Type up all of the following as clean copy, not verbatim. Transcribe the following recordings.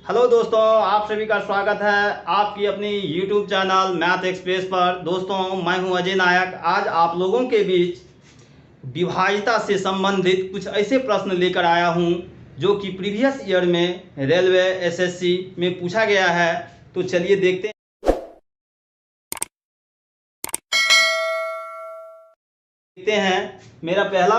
Hello दोस्तों, आप सभी का स्वागत है आपकी अपनी YouTube चैनल मैथ एक्सप्रेस पर। दोस्तों, मैं हूं अजय नायक। आज आप लोगों के बीच विभाज्यता से संबंधित कुछ ऐसे प्रश्न लेकर आया हूं जो कि प्रीवियस ईयर में रेलवे एसएससी में पूछा गया है। तो चलिए देखते हैं। मेरा पहला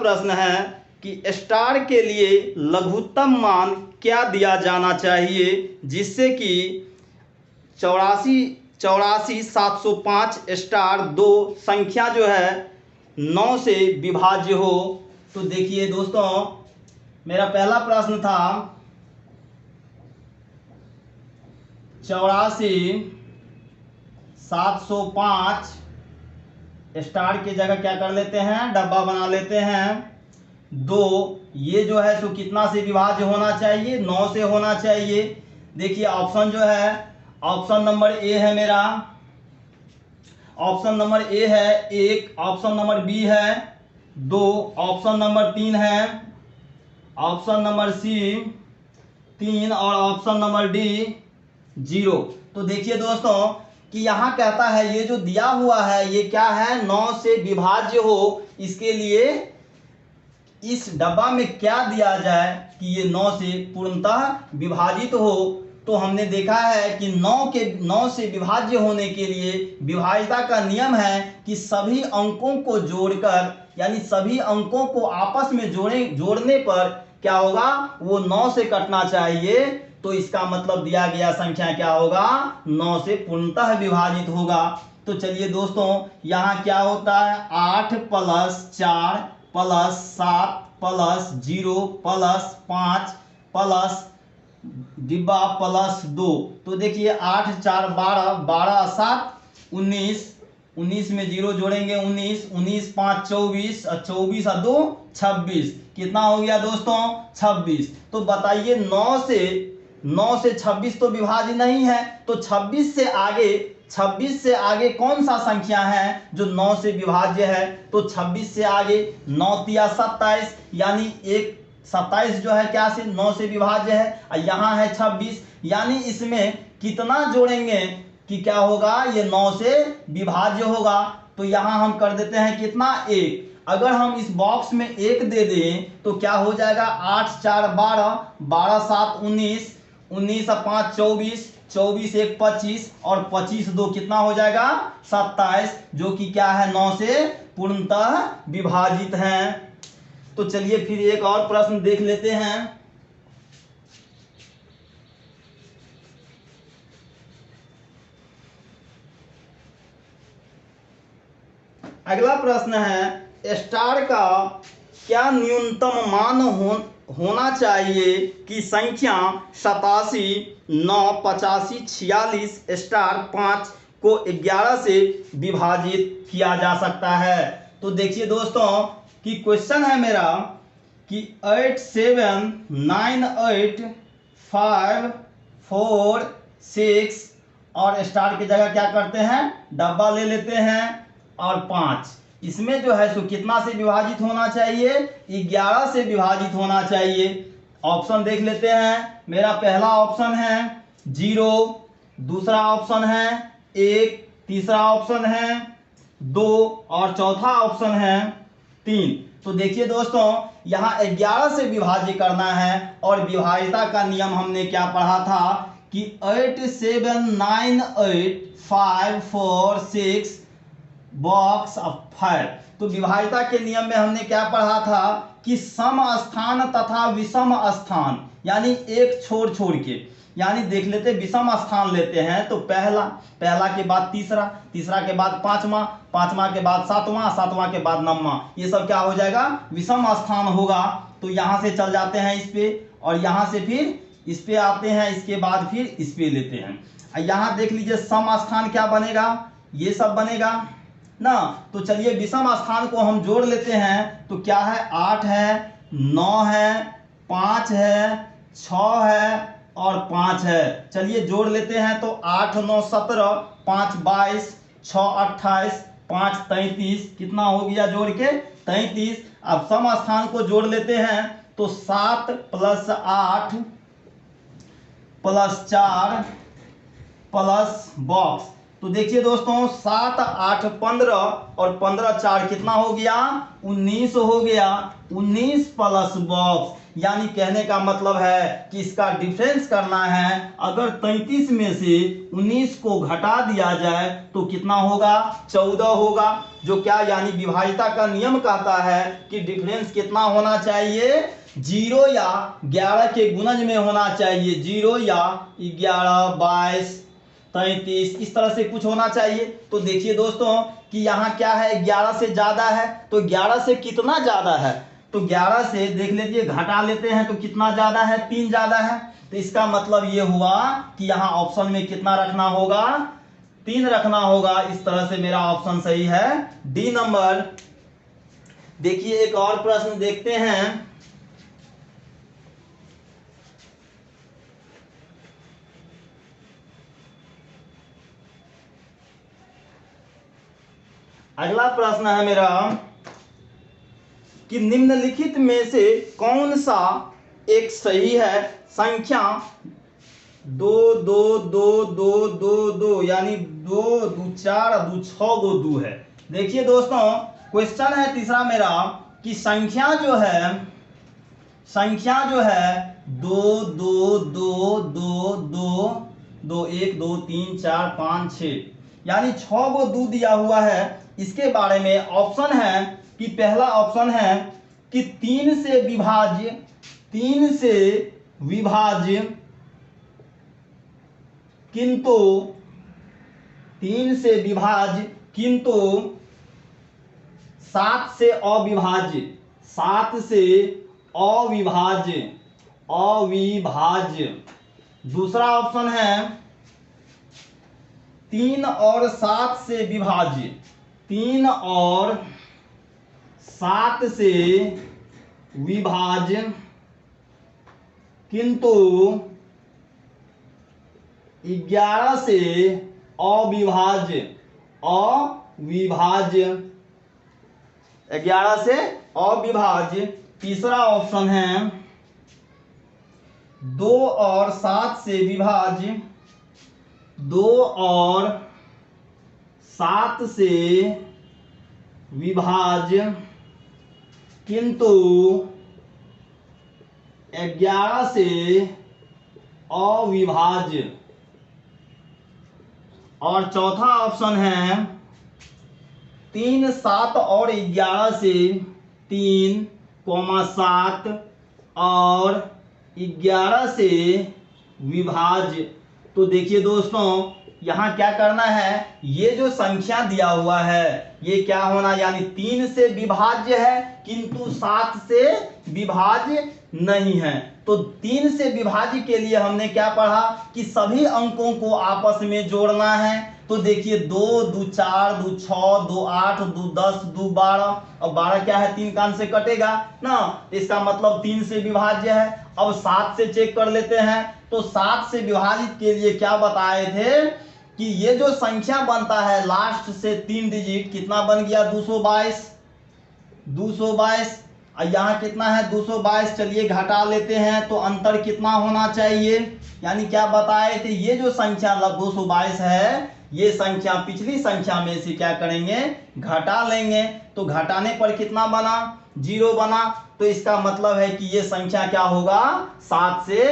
प्रश्न है कि स्टार के लिए लघुत्तम मान क्या दिया जाना चाहिए जिससे कि 84,705 स्टार दो संख्या जो है 9 से विभाज्य हो। तो देखिए दोस्तों, मेरा पहला प्रश्न था 84,705 स्टार की जगह क्या कर लेते हैं, डब्बा बना लेते हैं। दो, ये जो है सो कितना से विभाज्य होना चाहिए, 9 से होना चाहिए। देखिए ऑप्शन जो है, ऑप्शन नंबर ए है मेरा, ऑप्शन नंबर ए है 1, ऑप्शन नंबर बी है 2, ऑप्शन नंबर 3 है, ऑप्शन नंबर सी 3 और ऑप्शन नंबर डी 0। तो देखिए दोस्तों कि यहाँ कहता है ये जो दिया हुआ है ये क्या है, 9 से विभाज्य हो। इसके लिए इस डब्बा में क्या दिया जाए कि ये 9 से पूर्णतः विभाजित हो। तो हमने देखा है कि 9 से विभाज्य होने के लिए विभाज्यता का नियम है कि सभी अंकों को जोड़कर, यानी सभी अंकों को आपस में जोड़ने पर क्या होगा, वो 9 से कटना चाहिए। तो इसका मतलब दिया गया संख्या क्या होगा, 9 से पूर्णतः विभाजित होगा। तो चलिए दोस्तों, यहाँ क्या होता है, 8 + 4 + 7 + 0 + 5 + डिब्बा +2। तो देखिए 8 4 12, 12 7 19, 19 में 0 जोड़ेंगे 19, 19 5 24 और 24 और 2 26। कितना हो गया दोस्तों, 26। तो बताइए 9 से 26 तो विभाज्य नहीं है। तो 26 से आगे कौन सा संख्या है जो 9 से विभाज्य है। तो 26 से आगे 9 तिया 27, यानी 27 जो है क्या से 9 से विभाज्य है, और यहाँ है 26, यानी इसमें कितना जोड़ेंगे कि क्या होगा, ये 9 से विभाज्य होगा। तो यहाँ हम कर देते हैं कितना, 1। अगर हम इस बॉक्स में 1 दे दें तो क्या हो जाएगा, 8 4 12, 12 7 19, 19 और 5 24, 24 1 25 और 25 2 कितना हो जाएगा, 27, जो कि क्या है 9 से पूर्णतः विभाजित हैं। तो चलिए फिर एक और प्रश्न देख लेते हैं। अगला प्रश्न है, स्टार का क्या न्यूनतम मान होना चाहिए कि संख्या 87 9 85 46 स्टार 5 को 11 से विभाजित किया जा सकता है। तो देखिए दोस्तों कि क्वेश्चन है मेरा कि 8 7 9 8 5 4 6 और स्टार की जगह क्या करते हैं, डब्बा ले लेते हैं, और 5 इसमें जो है सो कितना से विभाजित होना चाहिए, 11 से विभाजित होना चाहिए। ऑप्शन देख लेते हैं। मेरा पहला ऑप्शन है 0, दूसरा ऑप्शन है 1, तीसरा ऑप्शन है 2 और चौथा ऑप्शन है 3। तो देखिए दोस्तों, यहाँ 11 से विभाज्य करना है, और विभाज्यता का नियम हमने क्या पढ़ा था कि 8 7 9 8 5 4 6 बॉक्स ऑफ 5। तो विभाज्यता के नियम में हमने क्या पढ़ा था कि सम स्थान तथा विषम स्थान, यानी एक छोड़ के, यानी देख लेते विषम स्थान लेते हैं। तो पहला के बाद तीसरा, तीसरा के बाद पांचवा, पांचवा के बाद सातवां, सातवां के बाद नववां, ये सब क्या हो जाएगा, विषम स्थान होगा। तो यहाँ से चल जाते हैं इस पे, और यहाँ से फिर इस पे आते हैं, इसके बाद फिर इस पे लेते हैं। यहाँ देख लीजिए सम स्थान क्या बनेगा, ये सब बनेगा ना। तो चलिए विषम स्थान को हम जोड़ लेते हैं। तो क्या है, 8 है, 9 है, 5 है, 6 है और 5 है। चलिए जोड़ लेते हैं। तो 8 9 17, 5 22, 6 28, 5 33, कितना हो गया जोड़ के, 33। अब सम स्थान को जोड़ लेते हैं। तो 7 + 8 + 4 प्लस बॉक्स। तो देखिए दोस्तों 7 8 15 और 15 4 कितना हो गया 19 हो गया। 19 प्लस बॉक्स, यानी कहने का मतलब है कि इसका डिफरेंस करना है। अगर 33 में से 19 को घटा दिया जाए तो कितना होगा 14 होगा। जो क्या यानी विभाज्यता का नियम कहता है कि डिफरेंस कितना होना चाहिए 0 या 11 के गुणज में होना चाहिए। 0 या 11 22 33 इस तरह से कुछ होना चाहिए। तो देखिए दोस्तों कि यहाँ क्या है 11 से ज्यादा है, तो 11 से कितना ज्यादा है, तो 11 से देख लीजिए घटा लेते हैं तो कितना ज्यादा है 3 ज्यादा है। तो इसका मतलब ये हुआ कि यहाँ ऑप्शन में कितना रखना होगा 3 रखना होगा। इस तरह से मेरा ऑप्शन सही है डी नंबर। देखिए एक और प्रश्न देखते हैं। अगला प्रश्न है मेरा कि निम्नलिखित में से कौन सा एक सही है संख्या 2 2 2 2 2 2 यानी 2 2 4 2 6 गो 2 है। देखिए दोस्तों क्वेश्चन है तीसरा मेरा कि संख्या जो है 2 2 2 2 2 2 1 2 3 4 5 6 यानी 6 गो 2 दिया हुआ है। इसके बारे में ऑप्शन है कि पहला ऑप्शन है कि 3 से विभाज्य किंतु 3 से विभाज्य किंतु 7 से अविभाज्य, 7 से अविभाज्य। दूसरा ऑप्शन है 3 और 7 से विभाज्य, 3 और 7 से विभाज्य किंतु 11 से अविभाज्य 11 से अविभाज्य। तीसरा ऑप्शन है 2 और 7 से विभाज्य, 2 और 7 से विभाज्य किंतु 11 से अविभाज्य। और चौथा ऑप्शन है 3 7 और 11 से 3, 7 और 11 से विभाज्य। तो देखिए दोस्तों यहाँ क्या करना है, ये जो संख्या दिया हुआ है ये क्या होना यानी 3 से विभाज्य है किंतु 7 से विभाज्य नहीं है। तो 3 से विभाज्य के लिए हमने क्या पढ़ा कि सभी अंकों को आपस में जोड़ना है। तो देखिए 2 2 4 2 6 2 8 2 10 2 12 और 12 क्या है 3 कान से कटेगा ना, इसका मतलब 3 से विभाज्य है। अब 7 से चेक कर लेते हैं। तो 7 से विभाजित के लिए क्या बताए थे कि ये जो संख्या बनता है लास्ट से 3 डिजिट कितना बन गया 222 और यहाँ कितना है 222। चलिए घटा लेते हैं तो अंतर कितना होना चाहिए, यानी क्या बताए थे ये जो संख्या 222 है ये संख्या पिछली संख्या में से क्या करेंगे घटा लेंगे। तो घटाने पर कितना बना 0 बना। तो इसका मतलब है कि ये संख्या क्या होगा 7 से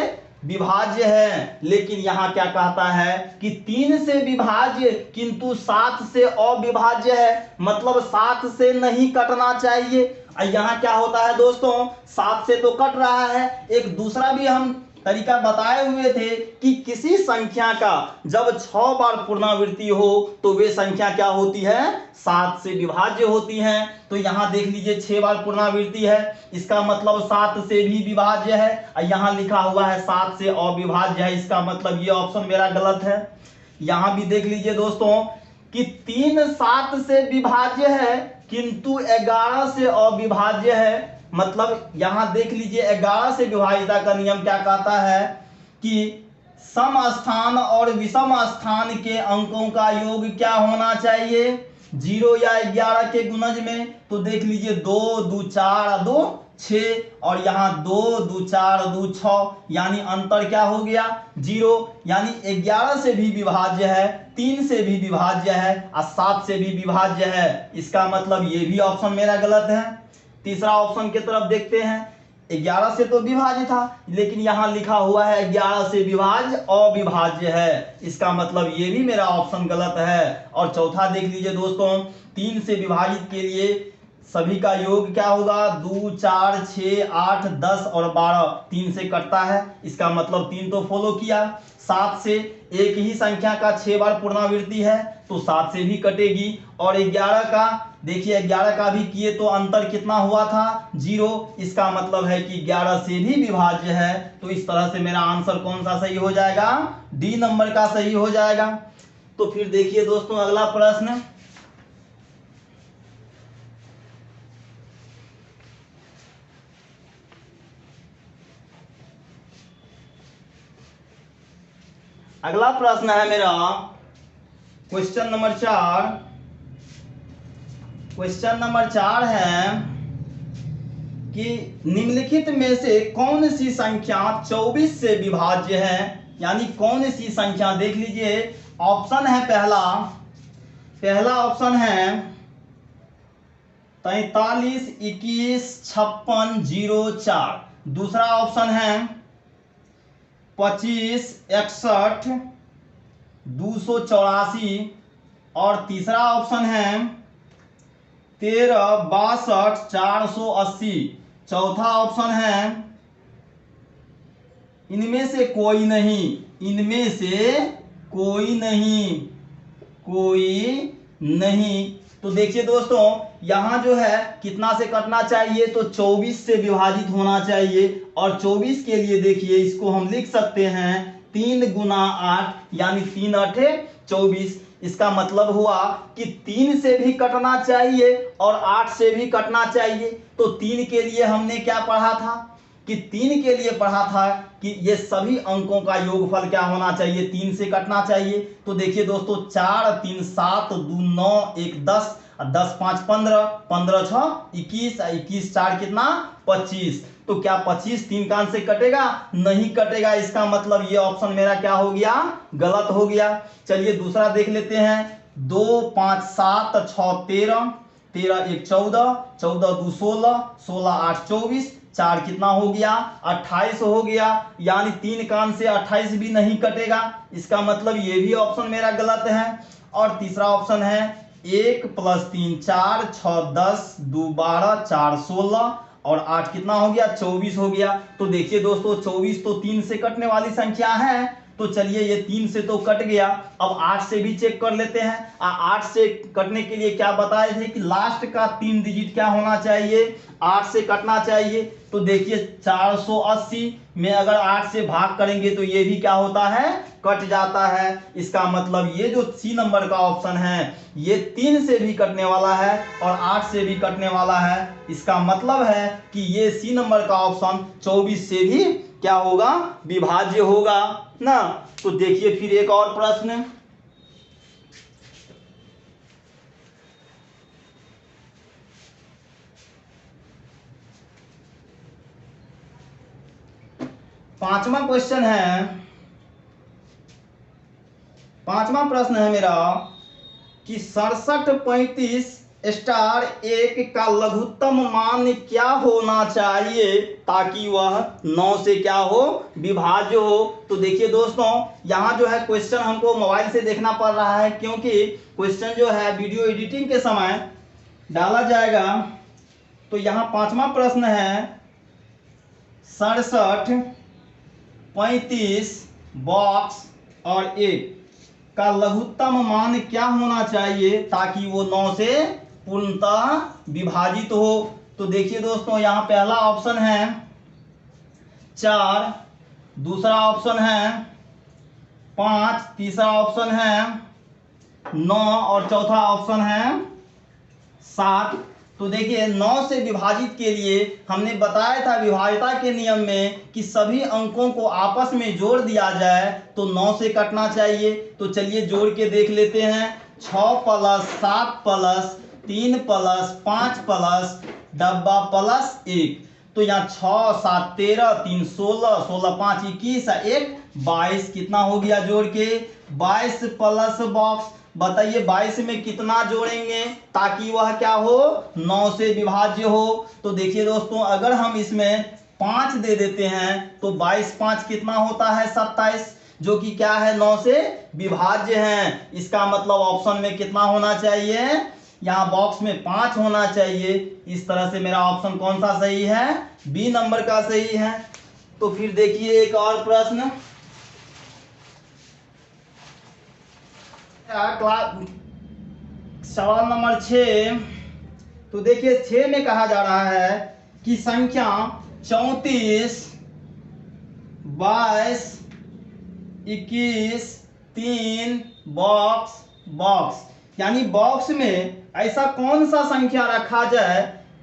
विभाज्य है। लेकिन यहाँ क्या कहता है कि 3 से विभाज्य किंतु 7 से अविभाज्य है, मतलब 7 से नहीं कटना चाहिए। यहाँ क्या होता है दोस्तों 7 से तो कट रहा है। एक दूसरा भी हम तरीका बताए हुए थे कि किसी संख्या का जब 6 बार पुनरावृत्ति हो तो वे संख्या क्या होती है 7 से विभाज्य होती है। तो यहाँ देख लीजिए 6 बार पुनरावृत्ति है, इसका मतलब 7 से भी विभाज्य है। और यहाँ लिखा हुआ है 7 से अविभाज्य है, इसका मतलब ये ऑप्शन मेरा गलत है। यहाँ भी देख लीजिए दोस्तों कि 3 7 से विभाज्य है किंतु 11 से अविभाज्य है। मतलब यहां देख लीजिए 11 से विभाज्यता का नियम क्या कहता है कि सम स्थान और विषम स्थान के अंकों का योग क्या होना चाहिए 0 या 11 के गुणज में। तो देख लीजिए 2 2 4 2 6 और यहाँ 2 2 4 2 6, यानी अंतर क्या हो गया 0। यानी 11 से भी विभाज्य है, 3 से भी विभाज्य है और 7 से भी विभाज्य है। इसका मतलब ये भी ऑप्शन मेरा गलत है। तीसरा ऑप्शन की तरफ देखते हैं। 11 से तो विभाज्य था, लेकिन यहाँ लिखा हुआ है 11 से विभाज्य अविभाज्य है। इसका मतलब ये भी मेरा ऑप्शन गलत है। और चौथा देख लीजिए दोस्तों, 3 से विभाजित के लिए सभी का योग क्या होगा 2 4 6 8 10 और 12, 3 से कटता है। इसका मतलब 3 तो फॉलो किया। 7 से एक ही संख्या का 6 बार पुनरावृत्ति है तो 7 से भी कटेगी। और 11 का देखिए, 11 का भी किए तो अंतर कितना हुआ था 0। इसका मतलब है कि 11 से भी विभाज्य है। तो इस तरह से मेरा आंसर कौन सा सही हो जाएगा, डी नंबर का सही हो जाएगा। तो फिर देखिए दोस्तों अगला प्रश्न, अगला प्रश्न है मेरा क्वेश्चन नंबर 4। क्वेश्चन नंबर 4 है कि निम्नलिखित में से कौन सी संख्या 24 से विभाज्य है। यानी कौन सी संख्या, देख लीजिए ऑप्शन है, पहला ऑप्शन है 43 21 56 04, दूसरा ऑप्शन है 25 61 284 और तीसरा ऑप्शन है 13 62 480, चौथा ऑप्शन है इनमें से कोई नहीं, इनमें से कोई नहीं। तो देखिए दोस्तों यहाँ जो है कितना से कटना चाहिए, तो 24 से विभाजित होना चाहिए। और 24 के लिए देखिए इसको हम लिख सकते हैं 3 गुना 8, यानी 3 8 24। इसका मतलब हुआ कि 3 से भी कटना चाहिए और 8 से भी कटना चाहिए। तो 3 के लिए हमने क्या पढ़ा था कि 3 के लिए पढ़ा था कि ये सभी अंकों का योगफल क्या होना चाहिए, 3 से कटना चाहिए। तो देखिए दोस्तों 4 3 7 2 9 1 10, 10 5 15, 15 6 21, 21 4 कितना 25। तो क्या 25 3 कान से कटेगा, नहीं कटेगा। इसका मतलब ये ऑप्शन मेरा क्या हो गया, गलत हो गया। चलिए दूसरा देख लेते हैं। 2 5 7 6 13, 13 1 14, 14 2 16, 16 8 24, 4 कितना हो गया 28 हो गया। यानी 3 कान से 28 भी नहीं कटेगा। इसका मतलब ये भी ऑप्शन मेरा गलत है। और तीसरा ऑप्शन है 1 + 3 4, 6 10, 2 12, 4 16 और 8 कितना हो गया 24 हो गया। तो देखिए दोस्तों 24 तो 3 से कटने वाली संख्या है। तो चलिए ये 3 से तो कट गया। अब 8 से भी चेक कर लेते हैं। 8 से कटने के लिए क्या बताए थे कि लास्ट का 3 डिजिट क्या होना चाहिए, 8 से कटना चाहिए। तो देखिए 480 में अगर 8 से भाग करेंगे तो ये भी क्या होता है, कट जाता है। इसका मतलब ये जो सी नंबर का ऑप्शन है ये 3 से भी कटने वाला है और 8 से भी कटने वाला है। इसका मतलब है कि ये सी नंबर का ऑप्शन 24 से भी क्या होगा, विभाज्य होगा ना। तो देखिए फिर एक और प्रश्न, पांचवा क्वेश्चन है, पांचवा प्रश्न है मेरा कि 67 35 स्टार 1 का लघुत्तम मान क्या होना चाहिए ताकि वह 9 से क्या हो, विभाज्य हो। तो देखिए दोस्तों यहाँ जो है क्वेश्चन हमको मोबाइल से देखना पड़ रहा है, क्योंकि क्वेश्चन जो है वीडियो एडिटिंग के समय डाला जाएगा। तो यहाँ पांचवा प्रश्न है 67 35 बॉक्स और 1 का लघुत्तम मान क्या होना चाहिए ताकि वो 9 से पूर्णतः विभाजित हो। तो देखिए दोस्तों यहाँ पहला ऑप्शन है 4, दूसरा ऑप्शन है 5, तीसरा ऑप्शन है 9 और चौथा ऑप्शन है 7। तो देखिए 9 से विभाजित के लिए हमने बताया था विभाज्यता के नियम में कि सभी अंकों को आपस में जोड़ दिया जाए तो 9 से कटना चाहिए। तो चलिए जोड़ के देख लेते हैं। 6 + 7 + 3 + 5 + डब्बा +1। तो यहाँ 6 7 13, 3 16, 16 5 21, 1 22 कितना हो गया जोड़ के 22 प्लस बॉक्स। बताइए 22 में कितना जोड़ेंगे ताकि वह क्या हो 9 से विभाज्य हो। तो देखिए दोस्तों अगर हम इसमें 5 दे देते हैं तो 22 5 कितना होता है 27, जो कि क्या है 9 से विभाज्य है। इसका मतलब ऑप्शन में कितना होना चाहिए, यहाँ बॉक्स में 5 होना चाहिए। इस तरह से मेरा ऑप्शन कौन सा सही है, बी नंबर का सही है। तो फिर देखिए एक और प्रश्न, सवाल नंबर 6। तो देखिए 6 में कहा जा रहा है कि संख्या 34, 22, 21, 3 बॉक्स बॉक्स, यानी बॉक्स में ऐसा कौन सा संख्या रखा जाए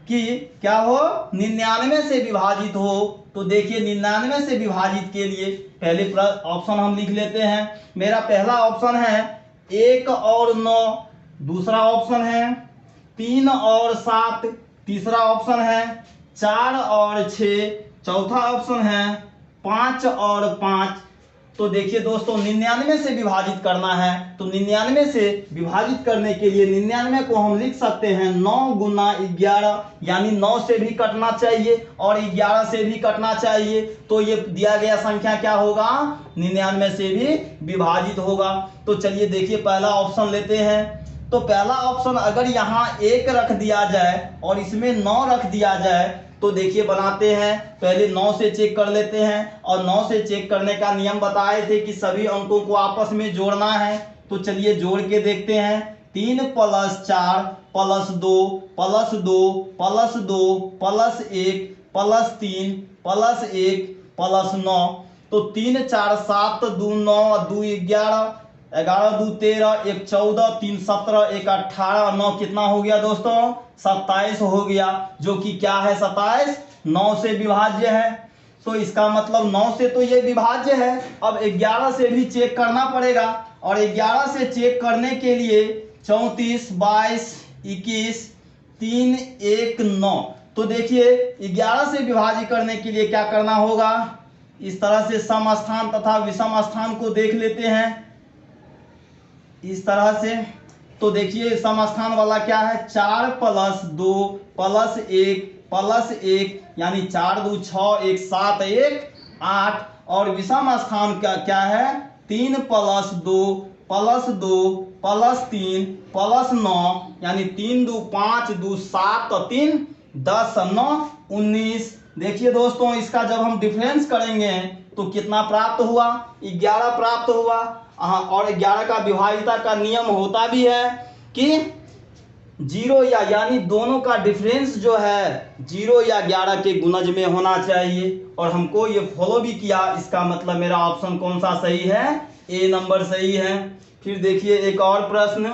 कि क्या हो 99 से विभाजित हो। तो देखिए 99 से विभाजित के लिए पहले ऑप्शन हम लिख लेते हैं। मेरा पहला ऑप्शन है 1 और 9, दूसरा ऑप्शन है 3 और 7, तीसरा ऑप्शन है 4 और 6, चौथा ऑप्शन है 5 और 5। तो देखिए दोस्तों 99 से विभाजित करना है, तो 99 से विभाजित करने के लिए 99 को हम लिख सकते हैं 9 गुना 11, यानी 9 से भी कटना चाहिए और 11 से भी कटना चाहिए। तो ये दिया गया संख्या क्या होगा 99 से भी विभाजित होगा। तो चलिए देखिए पहला ऑप्शन लेते हैं। तो पहला ऑप्शन अगर यहाँ 1 रख दिया जाए और इसमें 9 रख दिया जाए तो देखिए बनाते हैं, पहले 9 से चेक कर लेते हैं। और 9 से चेक करने का नियम बताए थे कि सभी अंकों को आपस में जोड़ना है। तो चलिए जोड़ के देखते हैं, 3 + 4 + 2 + 2 + 2 + 1 + 3 + 1 + 9। तो 3 4 7 2 9 2 11, 11 2 13, 1 14, 3 17, 1 18, 9 कितना हो गया दोस्तों 27 हो गया, जो कि क्या है 27 9 से विभाज्य है। तो इसका मतलब 9 से तो ये विभाज्य है। अब 11 से भी चेक करना पड़ेगा, और 11 से चेक करने के लिए 34 22 21 3 1 9। तो देखिए 11 से विभाजित करने के लिए क्या करना होगा, इस तरह से सम स्थान तथा विषम स्थान को देख लेते हैं इस तरह से। तो देखिए सम स्थान वाला क्या है 4 + 2 + 1 + 1, यानी 4 2 6 1 7 1 8। और विषम स्थान का क्या है 3 + 2 + 2 + 3 + 9, यानी 3 2 5 2 7 3 10 9 19। देखिए दोस्तों इसका जब हम डिफरेंस करेंगे तो कितना प्राप्त हुआ 11 प्राप्त हुआ। और 11 का विभाज्यता का नियम होता भी है कि 0 यानी दोनों का डिफरेंस जो है 0 या 11 के गुणज में होना चाहिए, और हमको ये फॉलो भी किया। इसका मतलब मेरा ऑप्शन कौन सा सही है, ए नंबर सही है। फिर देखिए एक और प्रश्न,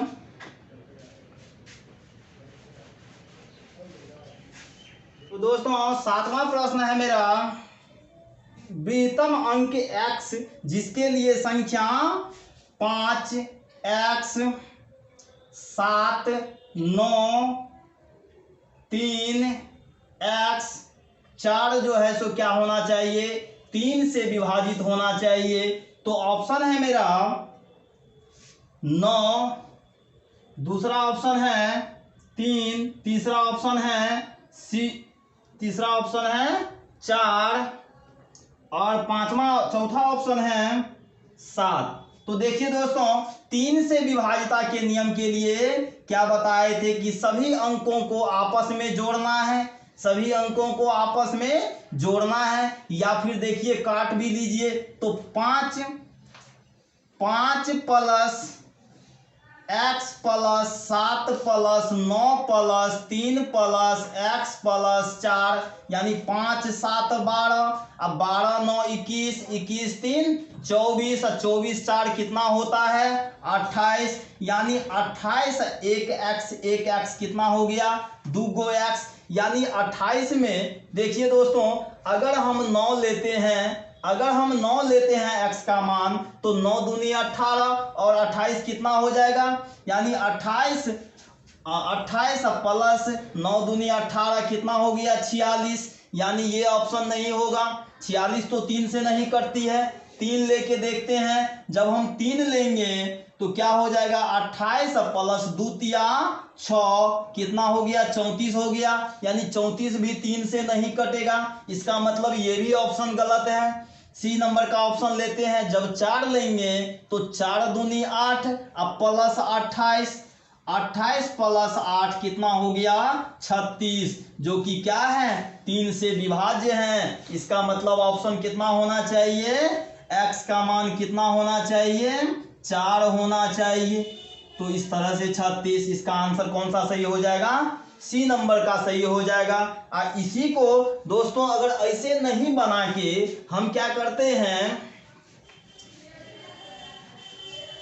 तो दोस्तों 7वां प्रश्न है मेरा, वृहत्तम अंक x जिसके लिए संख्या 5 x 7 9 3 x 4 जो है सो क्या होना चाहिए 3 से विभाजित होना चाहिए। तो ऑप्शन है मेरा 9, दूसरा ऑप्शन है 3, तीसरा ऑप्शन है तीसरा ऑप्शन है 4, और चौथा ऑप्शन है 7। तो देखिए दोस्तों 3 से विभाजिता के नियम के लिए क्या बताए थे कि सभी अंकों को आपस में जोड़ना है, सभी अंकों को आपस में जोड़ना है। या फिर देखिए काट भी लीजिए, तो 5 + x + 7 + 9 + 3 + x + 4, यानी 5 7 12, अब 12 9 21, 21 3 24, 24 4 कितना होता है 28, यानी 28 1 x कितना हो गया 2 x, यानी 28 में देखिए दोस्तों अगर हम 9 लेते हैं, अगर हम 9 लेते हैं x का मान, तो 9 दूनी 18 और 28 कितना हो जाएगा, यानी 28 + 9 दूनी 18 कितना हो गया 46, यानी ये ऑप्शन नहीं होगा। 46 तो 3 से नहीं कटती है, 3 लेके देखते हैं। जब हम 3 लेंगे तो क्या हो जाएगा, 28 प्लस 2 तिया 6, कितना हो गया, 34 हो गया। यानी 34 भी 3 से नहीं कटेगा। इसका मतलब ये भी ऑप्शन गलत है। सी नंबर का ऑप्शन लेते हैं। जब 4 लेंगे तो 4 दूनी 8 अब प्लस 28, 28 प्लस 8 कितना हो गया, 36, जो कि क्या है, 3 से विभाज्य है। इसका मतलब ऑप्शन कितना होना चाहिए, x का मान कितना होना चाहिए, 4 होना चाहिए। तो इस तरह से 36, इसका आंसर कौन सा सही हो जाएगा, सी नंबर का सही हो जाएगा। इसी को दोस्तों अगर ऐसे नहीं बना के हम क्या करते हैं,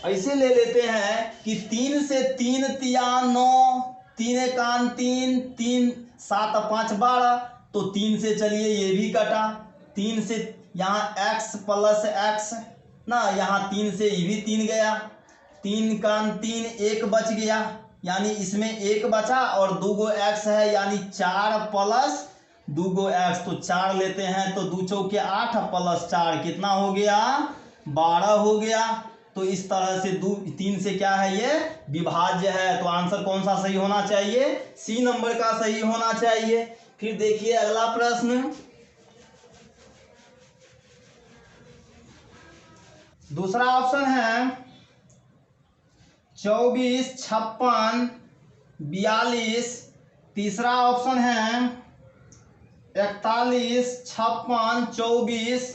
ऐसे ले लेते हैं कि 3 से 3 तिया 9, 3 एकान 3, 3 7 5 12, तो 3 से चलिए ये भी कटा, 3 से यहाँ x प्लस x ना, यहाँ 3 से ये भी 3 गया, 3 कान 3, 1 बच गया, यानी इसमें 1 बचा और 2 गो x है, यानी 4 प्लस 2 गो x, तो 4 लेते हैं तो 2 चौके 8 प्लस 4 कितना हो गया, 12 हो गया। तो इस तरह से 3 से क्या है, ये विभाज्य है। तो आंसर कौन सा सही होना चाहिए, सी नंबर का सही होना चाहिए। फिर देखिए अगला प्रश्न, दूसरा ऑप्शन है 24 56 42, तीसरा ऑप्शन है 41 56 24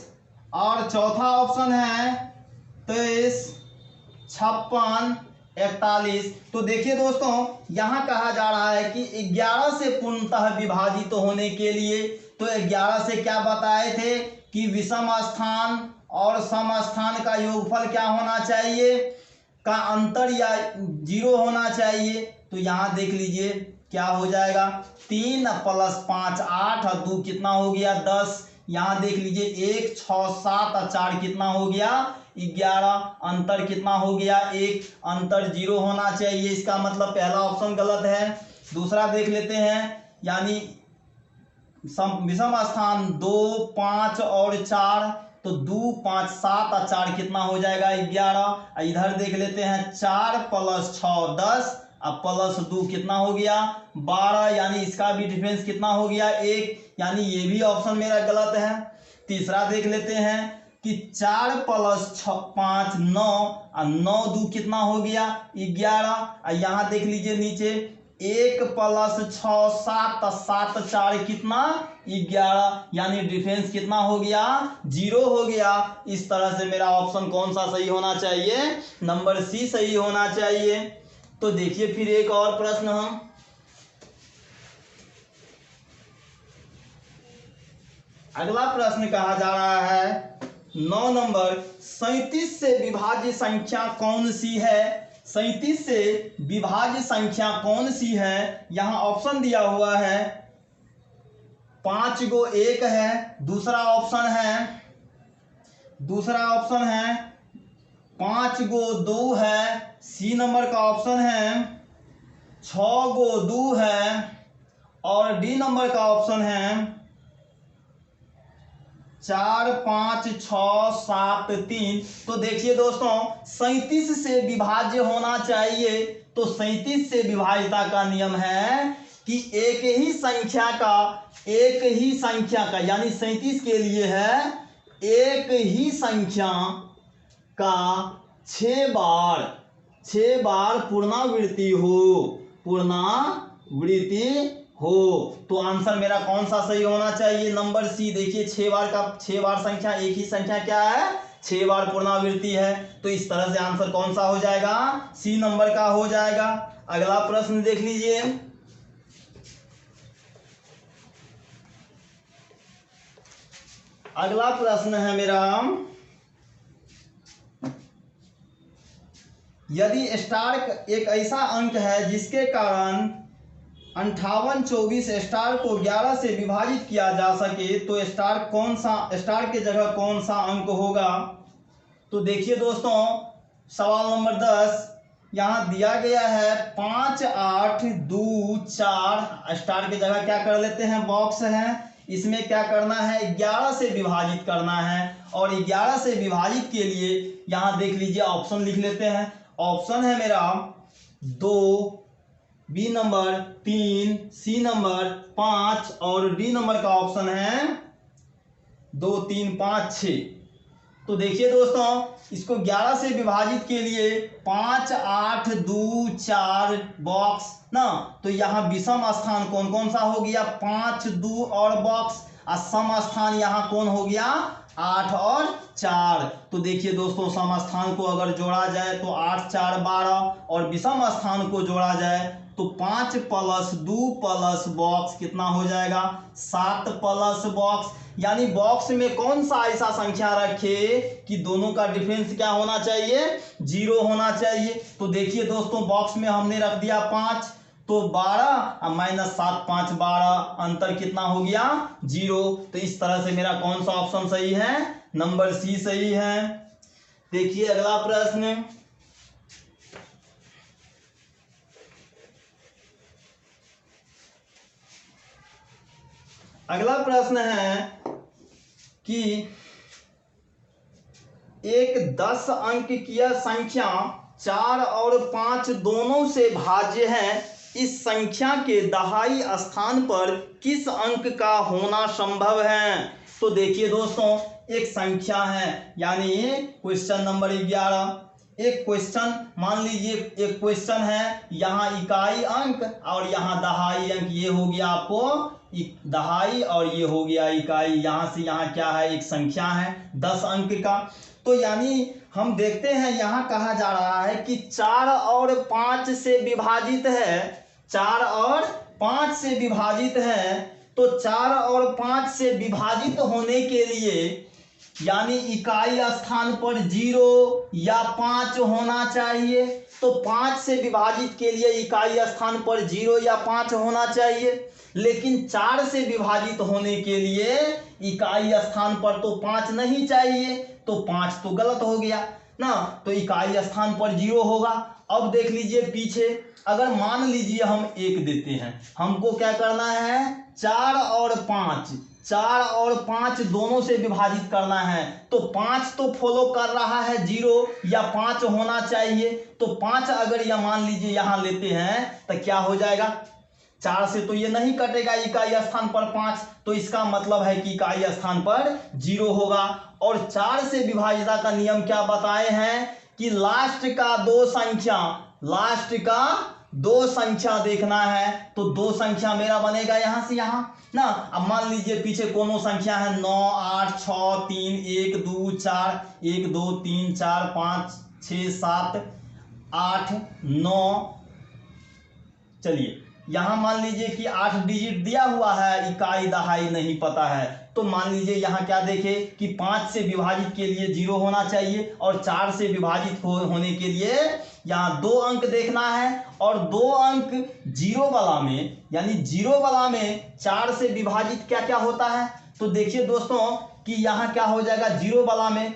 और चौथा ऑप्शन है 23 56 41। तो देखिए दोस्तों यहां कहा जा रहा है कि 11 से पूर्णतः विभाजित होने के लिए, तो 11 से क्या बताए थे कि विषम स्थान और सम स्थान का योगफल क्या होना चाहिए, का अंतर या 0 होना चाहिए। तो यहाँ देख लीजिए क्या हो जाएगा, 3 प्लस 5 8 और 2 कितना हो गया, 10। यहाँ देख लीजिए 1 6 7 और 4 कितना हो गया, 11, अंतर कितना हो गया, 1, अंतर 0 होना चाहिए। इसका मतलब पहला ऑप्शन गलत है। दूसरा देख लेते हैं, यानी विषम स्थान 2 5 और 4, तो 2 5 7 और 4 कितना हो जाएगा, 11। इधर देख लेते हैं 4 प्लस 6 10 अब प्लस 2 कितना हो गया, 12, यानी इसका भी डिफरेंस कितना हो गया, 1, यानी ये भी ऑप्शन मेरा गलत है। तीसरा देख लेते हैं कि 4 प्लस 5 9 और 9 2 कितना हो गया, 11। यहाँ देख लीजिए नीचे 1 प्लस 6 7 7 4 कितना, 11, यानी डिफरेंस कितना हो गया, 0 हो गया। इस तरह से मेरा ऑप्शन कौन सा सही होना चाहिए, नंबर सी सही होना चाहिए। तो देखिए फिर एक और प्रश्न, हम अगला प्रश्न कहा जा रहा है 9 नंबर, 37 से विभाज्य संख्या कौन सी है, 37 से विभाज्य संख्या कौन सी है। यहां ऑप्शन दिया हुआ है 5 गो 1 है, दूसरा ऑप्शन है 5 गो 2 है, सी नंबर का ऑप्शन है 6 गो 2 है, और डी नंबर का ऑप्शन है 4 5 6 7 3। तो देखिए दोस्तों 37 से विभाज्य होना चाहिए, तो 37 से विभाज्यता का नियम है कि एक ही संख्या का यानी 37 के लिए है एक ही संख्या का 6 बार पुनरावृत्ति हो। तो आंसर मेरा कौन सा सही होना चाहिए, नंबर सी। देखिए 6 बार संख्या, एक ही संख्या क्या है, 6 बार पुनरावृत्ति है। तो इस तरह से आंसर कौन सा हो जाएगा, सी नंबर का हो जाएगा। अगला प्रश्न देख लीजिए, अगला प्रश्न है मेरा, यदि स्टार एक ऐसा अंक है जिसके कारण 58 24 स्टार को 11 से विभाजित किया जा सके, तो स्टार के जगह कौन सा अंक होगा। तो देखिए दोस्तों सवाल नंबर 10 यहाँ दिया गया है 5 8 2 4, स्टार की जगह क्या कर लेते हैं, बॉक्स है, इसमें क्या करना है, 11 से विभाजित करना है। और 11 से विभाजित के लिए यहाँ देख लीजिए ऑप्शन लिख लेते हैं। ऑप्शन है मेरा 2, बी नंबर 3, सी नंबर 5 और डी नंबर का ऑप्शन है 2, 3, 5, 6। तो देखिए दोस्तों, इसको 11 से विभाजित के लिए 5, 8, 2, 4 बॉक्स ना, तो यहाँ विषम स्थान कौन कौन सा हो गया, 5, 2 और बॉक्स, और सम स्थान यहाँ कौन हो गया, 8 और 4। तो देखिए दोस्तों, सम स्थान को अगर जोड़ा जाए तो 8, 4, 12 और विषम स्थान को जोड़ा जाए तो 5 + 2 + बॉक्स कितना हो जाएगा, 7 + बॉक्स। यानी बॉक्स में कौन सा ऐसा संख्या रखे कि दोनों का डिफरेंस क्या होना चाहिए, 0 होना चाहिए। तो देखिए दोस्तों, बॉक्स में हमने रख दिया 5, तो 12 और -7, 5, 12, अंतर कितना हो गया, 0। तो इस तरह से मेरा कौन सा ऑप्शन सही है, नंबर सी सही है। देखिए अगला प्रश्न, अगला प्रश्न है कि एक 10 अंक की संख्या 4 और 5 दोनों से भाज्य है। इस संख्या के दहाई स्थान पर किस अंक का होना संभव है। तो देखिए दोस्तों, एक संख्या है, यानी क्वेश्चन नंबर 11। एक क्वेश्चन मान लीजिए, एक क्वेश्चन है, यहाँ इकाई अंक और यहाँ दहाई अंक, ये हो गया आपको दहाई और ये हो गया इकाई। यहाँ से यहाँ क्या है, एक संख्या है 10 अंक का। तो यानी हम देखते हैं यहाँ कहा जा रहा है कि 4 और 5 से विभाजित है, 4 और 5 से विभाजित है। तो 4 और 5 से विभाजित होने के लिए यानी इकाई स्थान पर 0 या 5 होना चाहिए। तो 5 से विभाजित के लिए इकाई स्थान पर 0 या 5 होना चाहिए, लेकिन 4 से विभाजित होने के लिए इकाई स्थान पर तो 5 नहीं चाहिए, तो 5 तो गलत हो गया ना, तो इकाई स्थान पर 0 होगा। अब देख लीजिए पीछे, अगर मान लीजिए हम 1 देते हैं, हमको क्या करना है, 4 और 5 दोनों से विभाजित करना है। तो 5 तो फॉलो कर रहा है 0 या 5 होना चाहिए। तो 5 अगर या मान लीजिए यहाँ लेते हैं तो क्या हो जाएगा, 4 से तो ये नहीं कटेगा इकाई स्थान पर 5, तो इसका मतलब है कि इकाई स्थान पर 0 होगा। और 4 से विभाजिता का नियम क्या बताए हैं कि लास्ट का दो संख्या देखना है। तो 2 संख्या मेरा बनेगा यहाँ से यहाँ ना। अब मान लीजिए पीछे कोनो संख्या है 9, 8, 6, 3, 1, 2, 4, 1, 2, 3, 4, 5, 6, 7, 8, 9। चलिए यहाँ मान लीजिए कि 8 डिजिट दिया हुआ है, इकाई दहाई नहीं पता है। तो मान लीजिए यहाँ क्या देखे कि 5 से विभाजित के लिए 0 होना चाहिए और 4 से विभाजित होने के लिए यहाँ 2 अंक देखना है। और 2 अंक 0 वाला में, यानी 0 वाला में 4 से विभाजित क्या क्या होता है। तो देखिए दोस्तों कि यहाँ क्या हो जाएगा, 0 वाला में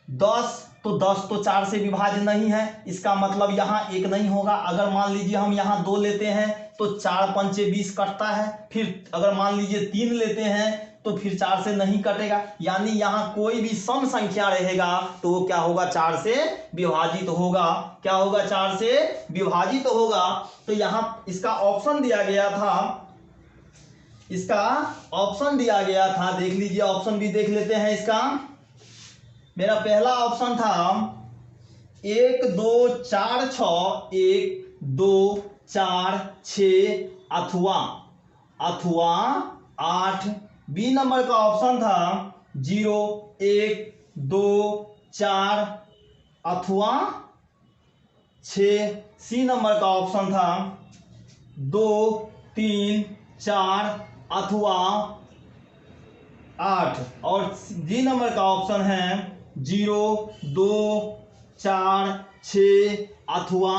10, तो 10 तो 4 से विभाज्य नहीं है, इसका मतलब यहाँ 1 नहीं होगा। अगर मान लीजिए हम यहाँ 2 लेते हैं तो 4 पंचे 20 कटता है। फिर अगर मान लीजिए 3 लेते हैं तो फिर 4 से नहीं कटेगा, यानी यहाँ कोई भी सम संख्या रहेगा तो वो क्या होगा, 4 से विभाजित होगा। क्या होगा, 4 से विभाजित होगा। तो यहाँ इसका ऑप्शन दिया गया था, देख लीजिए ऑप्शन भी देख लेते हैं इसका। मेरा पहला ऑप्शन था 1, 2, 4, 6, 1, 2, 4, 6 अथवा 8। बी नंबर का ऑप्शन था 0, 1, 2, 4 अथवा 6। सी नंबर का ऑप्शन था 2, 3, 4 अथवा 8। और डी नंबर का ऑप्शन है 0, 2, 4, 6 अथवा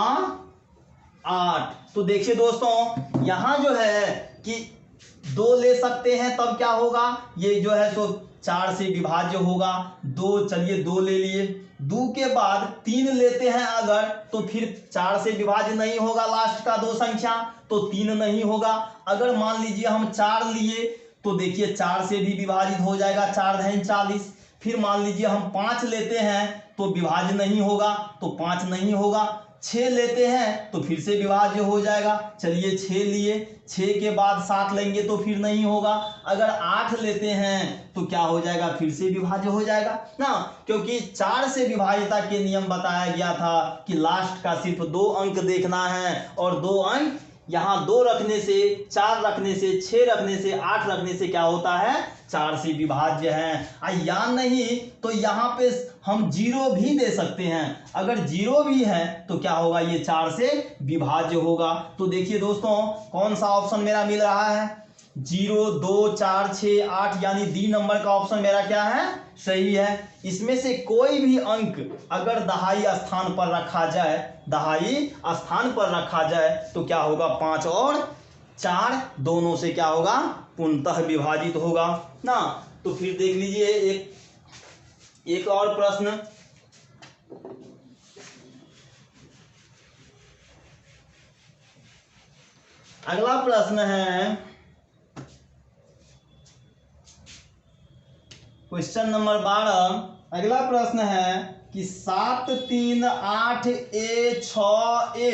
8। तो देखिए दोस्तों, यहाँ जो है कि 2 ले सकते हैं, तब क्या होगा, ये जो है तो 4 से विभाज्य होगा। 2, चलिए 2 ले लिए, 2 के बाद 3 लेते हैं अगर, तो फिर 4 से विभाज्य नहीं होगा लास्ट का 2 संख्या, तो 3 नहीं होगा। अगर मान लीजिए हम 4 लिए तो देखिए 4 से भी विभाजित हो जाएगा, 4 दूनी 40। फिर मान लीजिए हम 5 लेते हैं तो विभाज्य नहीं होगा, तो 5 नहीं होगा। 6 लेते हैं तो फिर से विभाज्य हो जाएगा, चलिए 6 लिए। 6 के बाद 7 लेंगे तो फिर नहीं होगा। अगर 8 लेते हैं तो क्या हो जाएगा, फिर से विभाज्य हो जाएगा ना, क्योंकि 4 से विभाज्यता के नियम बताया गया था कि लास्ट का सिर्फ 2 अंक देखना है, और 2 अंक यहाँ 2 रखने से, 4 रखने से, 6 रखने से, 8 रखने से क्या होता है, 4 से विभाज्य है। या नहीं तो यहाँ पे हम 0 भी दे सकते हैं, अगर 0 भी है तो क्या होगा, ये 4 से विभाज्य होगा। तो देखिए दोस्तों कौन सा ऑप्शन मेरा मिल रहा है, 0, 2, 4, 6, 8, यानी डी नंबर का ऑप्शन मेरा क्या है, सही है। इसमें से कोई भी अंक अगर दहाई स्थान पर रखा जाए, दहाई स्थान पर रखा जाए तो क्या होगा, 5 और 4 दोनों से क्या होगा, पूर्णतः विभाजित होगा ना। तो फिर देख लीजिए एक और प्रश्न। अगला प्रश्न है क्वेश्चन नंबर 12। अगला प्रश्न है कि 7, 3, 8, A, 6A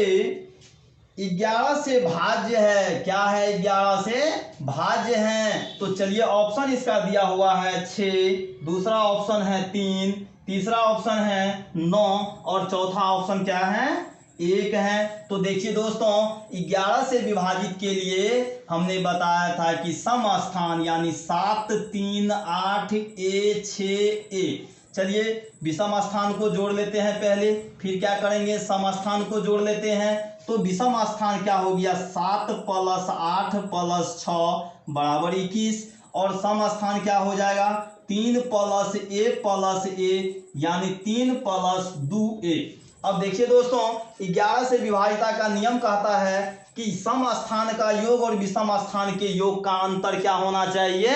11 से भाज्य है। क्या है, 11 से भाज्य है। तो चलिए ऑप्शन इसका दिया हुआ है 6, दूसरा ऑप्शन है 3, तीसरा ऑप्शन है 9 और चौथा ऑप्शन क्या है, 1 है। तो देखिए दोस्तों 11 से विभाजित के लिए हमने बताया था कि सम स्थान यानी 7, 3, 8, A, 6A। चलिए विषम स्थान को जोड़ लेते हैं पहले, फिर क्या करेंगे, सम स्थान को जोड़ लेते हैं। तो विषम स्थान क्या हो गया, 7 + 8 + 6 बराबर 21, और सम स्थान क्या हो जाएगा, 3 + A यानी 3 + 2A। अब देखिए दोस्तों 11 से विभाजिता का नियम कहता है कि सम स्थान का योग और विषम स्थान के योग का अंतर क्या होना चाहिए,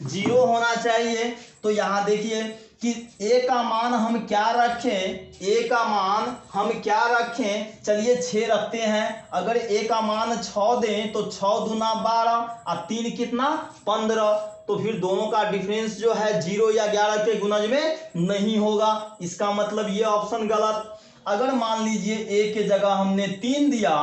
0 होना चाहिए। तो यहाँ देखिए कि a का मान हम क्या रखें, a का मान हम क्या रखें, चलिए 6 रखते हैं। अगर a का मान 6 दें तो 6 दूना 12 और 3 कितना 15, तो फिर दोनों का डिफरेंस जो है 0 या 11 के गुणज में नहीं होगा, इसका मतलब ये ऑप्शन गलत। अगर मान लीजिए a के जगह हमने 3 दिया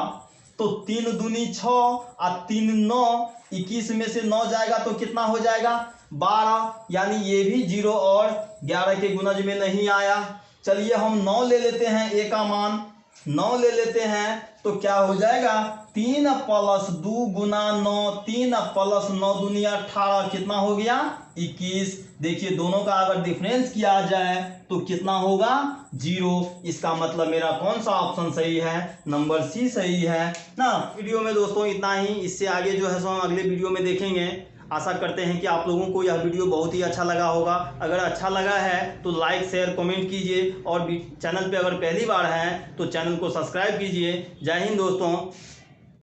तो 3 दूनी 6 और 3 9, 21 में से 9 जाएगा तो कितना हो जाएगा, 12, यानी ये भी 0 और 11 के गुणज में नहीं आया। चलिए हम 9 ले लेते हैं, a का मान 9 ले लेते हैं तो क्या हो जाएगा, 3 + 2 गुना 9, 3 + 9 दूनी 18, कितना हो गया 21। देखिए दोनों का अगर डिफरेंस किया जाए तो कितना होगा, 0। इसका मतलब मेरा कौन सा ऑप्शन सही है, नंबर सी सही है ना। वीडियो में दोस्तों इतना ही, इससे आगे जो है सो हम अगले वीडियो में देखेंगे। आशा करते हैं कि आप लोगों को यह वीडियो बहुत ही अच्छा लगा होगा। अगर अच्छा लगा है तो लाइक शेयर कमेंट कीजिए, और चैनल पे अगर पहली बार हैं तो चैनल को सब्सक्राइब कीजिए। जय हिंद दोस्तों।